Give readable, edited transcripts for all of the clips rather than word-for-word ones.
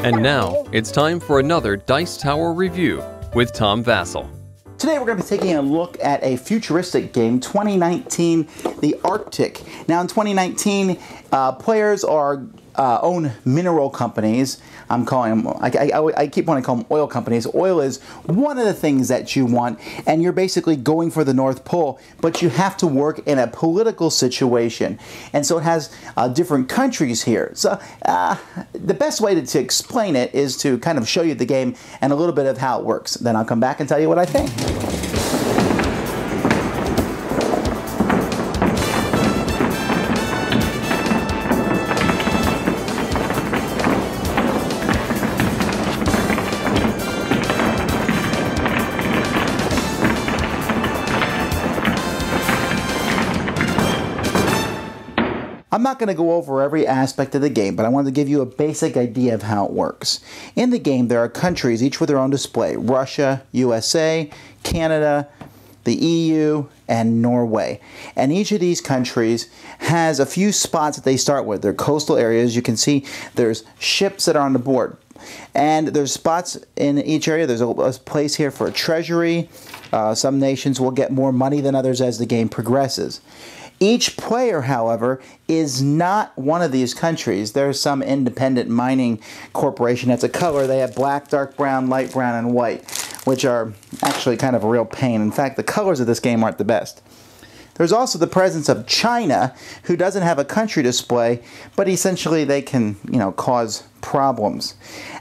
And now, it's time for another Dice Tower review with Tom Vasel. Today we're going to be taking a look at a futuristic game, 2019, the Arctic. Now in 2019, players own mineral companies. I'm calling them, I keep wanting to call them oil companies. Oil is one of the things that you want, and you're basically going for the North Pole, but you have to work in a political situation. And so it has different countries here. So the best way to explain it is to kind of show you the game and a little bit of how it works. Then I'll come back and tell you what I think. I'm not going to go over every aspect of the game, but I wanted to give you a basic idea of how it works. In the game, there are countries, each with their own display. Russia, USA, Canada, the EU, and Norway. And each of these countries has a few spots that they start with. They're coastal areas. You can see there's ships that are on the board. And there's spots in each area. There's a place here for a treasury. Some nations will get more money than others as the game progresses. Each player, however, is not one of these countries. There's some independent mining corporation that's a color. They have black, dark brown, light brown, and white, which are actually kind of a real pain. In fact, the colors of this game aren't the best. There's also the presence of China, who doesn't have a country display, but essentially they can, cause problems.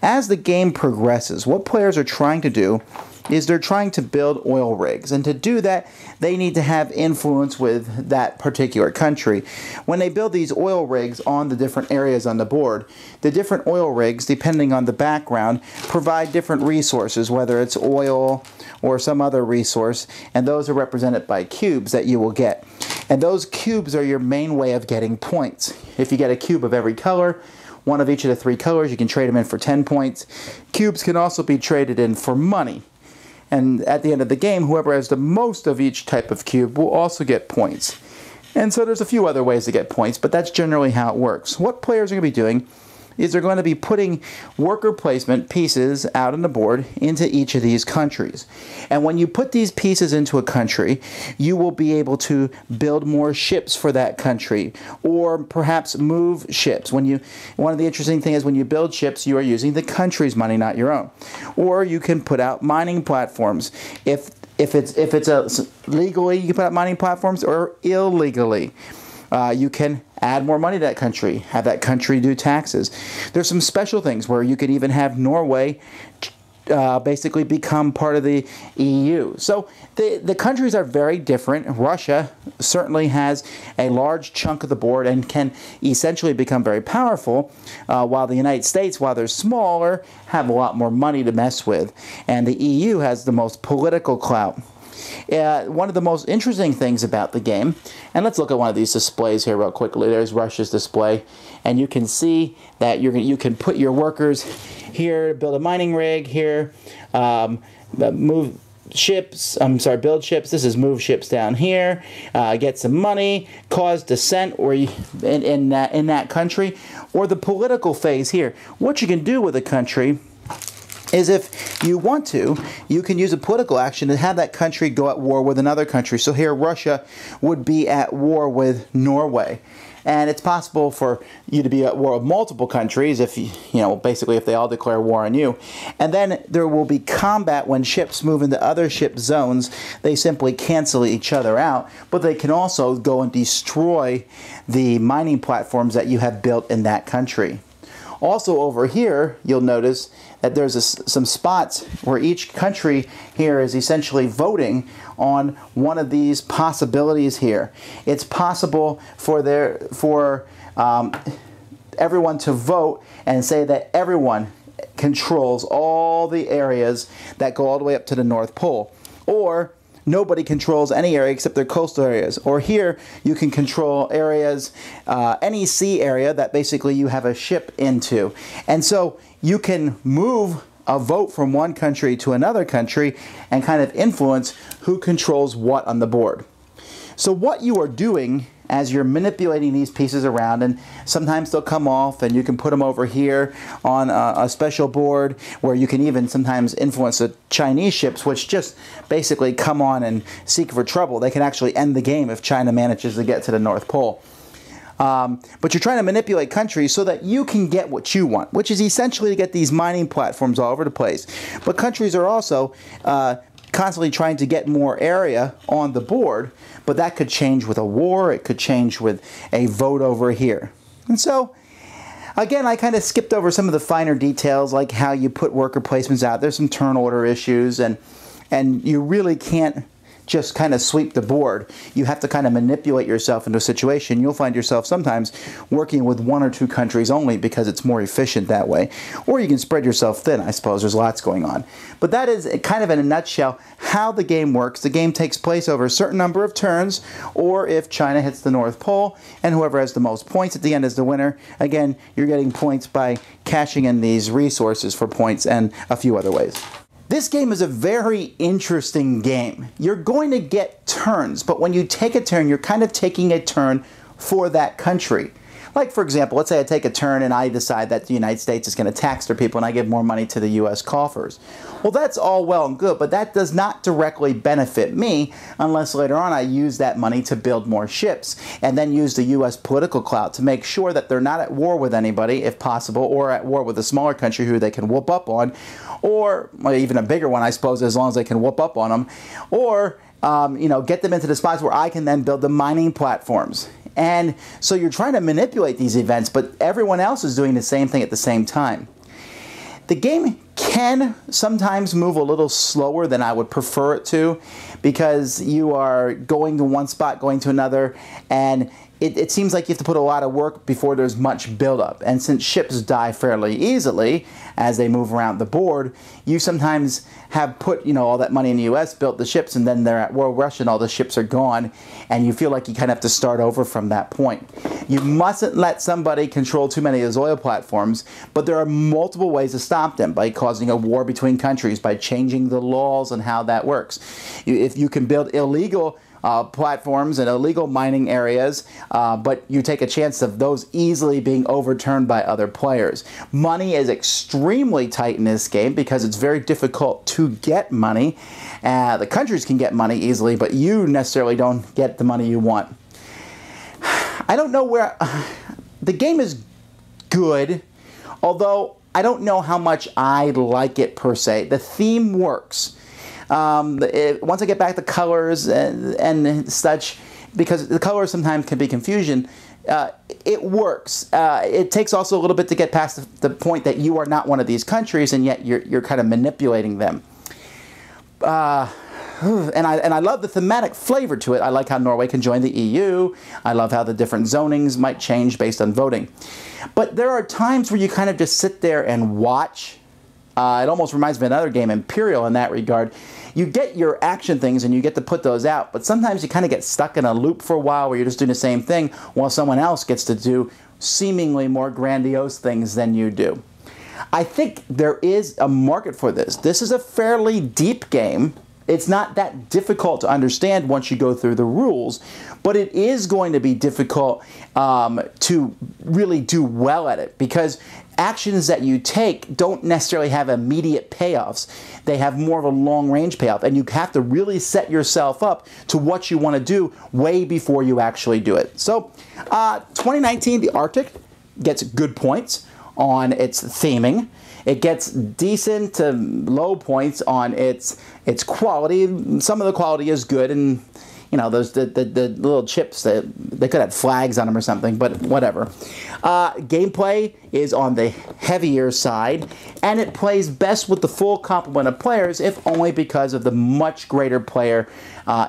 As the game progresses, what players are trying to do is they're trying to build oil rigs, and to do that they need to have influence with that particular country. When they build these oil rigs on the different areas on the board, the different oil rigs, depending on the background, provide different resources, whether it's oil or some other resource, and those are represented by cubes that you will get. And those cubes are your main way of getting points. If you get a cube of every color, one of each of the three colors, you can trade them in for 10 points. Cubes can also be traded in for money. And at the end of the game, whoever has the most of each type of cube will also get points. And so there's a few other ways to get points, but that's generally how it works. What players are going to be doing is they're going to be putting worker placement pieces out on the board into each of these countries. And when you put these pieces into a country, you will be able to build more ships for that country, or perhaps move ships. One of the interesting things is when you build ships, you are using the country's money, not your own. Or you can put out mining platforms. If it's legally, you can put out mining platforms, or illegally. You can add more money to that country, have that country do taxes. There's some special things where you could even have Norway basically become part of the EU. So the countries are very different. Russia certainly has a large chunk of the board and can essentially become very powerful, while the United States, while they're smaller, have a lot more money to mess with. And the EU has the most political clout. One of the most interesting things about the game, and let's look at one of these displays here real quickly. There's Russia's display, and you can see that you can put your workers here, build a mining rig here, build ships. This is move ships down here, get some money, cause dissent, or in that country, or the political phase here. What you can do with a country is, if you want to, you can use a political action to have that country go at war with another country. So here Russia would be at war with Norway. And it's possible for you to be at war with multiple countries if basically if they all declare war on you. And then there will be combat when ships move into other ship zones. They simply cancel each other out, but they can also go and destroy the mining platforms that you have built in that country. Also over here, you'll notice that there's some spots where each country here is essentially voting on one of these possibilities here. It's possible for everyone to vote and say that everyone controls all the areas that go all the way up to the North Pole. Or nobody controls any area except their coastal areas. Or here, you can control areas, any sea area that basically you have a ship into. And so you can move a vote from one country to another country and kind of influence who controls what on the board. So what you are doing as you're manipulating these pieces around, and sometimes they'll come off and you can put them over here on a special board where you can even sometimes influence the Chinese ships, which just basically come on and seek for trouble. They can actually end the game if China manages to get to the North Pole. But you're trying to manipulate countries so that you can get what you want, which is essentially to get these mining platforms all over the place. But countries are also constantly trying to get more area on the board, but that could change with a war, it could change with a vote over here. And so, again, I kind of skipped over some of the finer details, like how you put worker placements out. There's some turn order issues, and you really can't just kind of sweep the board. You have to kind of manipulate yourself into a situation. You'll find yourself sometimes working with 1 or 2 countries only because it's more efficient that way. Or you can spread yourself thin, I suppose. There's lots going on. But that is kind of in a nutshell how the game works. The game takes place over a certain number of turns, or if China hits the North Pole, and whoever has the most points at the end is the winner. Again, you're getting points by cashing in these resources for points and a few other ways. This game is a very interesting game. You're going to get turns, but when you take a turn, you're kind of taking a turn for that country. Like, for example, let's say I take a turn and I decide that the United States is going to tax their people and I give more money to the U.S. coffers. Well, that's all well and good, but that does not directly benefit me unless later on I use that money to build more ships and then use the U.S. political clout to make sure that they're not at war with anybody, if possible, or at war with a smaller country who they can whoop up on, or well, even a bigger one, I suppose, as long as they can whoop up on them, or get them into the spots where I can then build the mining platforms. And so you're trying to manipulate these events, but everyone else is doing the same thing at the same time. The game can sometimes move a little slower than I would prefer it to, because you are going to one spot, going to another, and it seems like you have to put a lot of work before there's much buildup. And since ships die fairly easily as they move around the board, you sometimes have put all that money in the U.S., built the ships, and then they're at war with Russia and all the ships are gone, and you feel like you kind of have to start over from that point. You mustn't let somebody control too many of those oil platforms, but there are multiple ways to stop them: by causing a war between countries, by changing the laws and how that works. If you can build illegal platforms and illegal mining areas, but you take a chance of those easily being overturned by other players. Money is extremely tight in this game because it's very difficult to get money. The countries can get money easily, but you necessarily don't get the money you want. I don't know where... The game is good, although I don't know how much I like it per se. The theme works. Once I get back the colors and such, because the colors sometimes can be confusion, it works. It takes also a little bit to get past the point that you are not one of these countries, and yet you're kind of manipulating them. And I love the thematic flavor to it. I like how Norway can join the EU. I love how the different zonings might change based on voting. But there are times where you kind of just sit there and watch. It almost reminds me of another game, Imperial, in that regard. You get your action things and you get to put those out, but sometimes you kind of get stuck in a loop for a while where you're just doing the same thing while someone else gets to do seemingly more grandiose things than you do. I think there is a market for this. This is a fairly deep game. It's not that difficult to understand once you go through the rules, but it is going to be difficult to really do well at it, because actions that you take don't necessarily have immediate payoffs. They have more of a long-range payoff, and you have to really set yourself up to what you want to do way before you actually do it. So 2019, the Arctic gets good points on its theming. It gets decent to low points on its quality. Some of the quality is good, and those the little chips, they could have flags on them or something, but whatever. Gameplay is on the heavier side, and it plays best with the full complement of players, if only because of the much greater player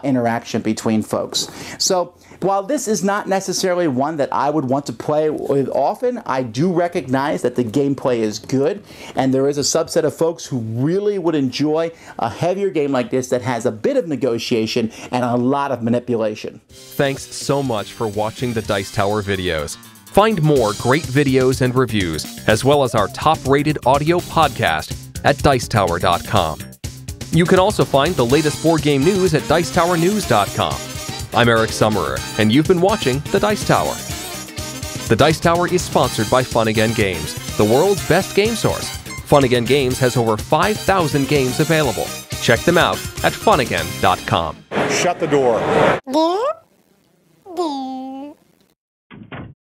interaction between folks. So while this is not necessarily one that I would want to play with often, I do recognize that the gameplay is good, and there is a subset of folks who really would enjoy a heavier game like this that has a bit of negotiation and a lot of manipulation. Thanks so much for watching the Dice Tower videos. Find more great videos and reviews, as well as our top-rated audio podcast at Dicetower.com. You can also find the latest board game news at Dicetowernews.com. I'm Eric Summerer, and you've been watching The Dice Tower. The Dice Tower is sponsored by Fun Again Games, the world's best game source. Fun Again Games has over 5,000 games available. Check them out at funagain.com. Shut the door.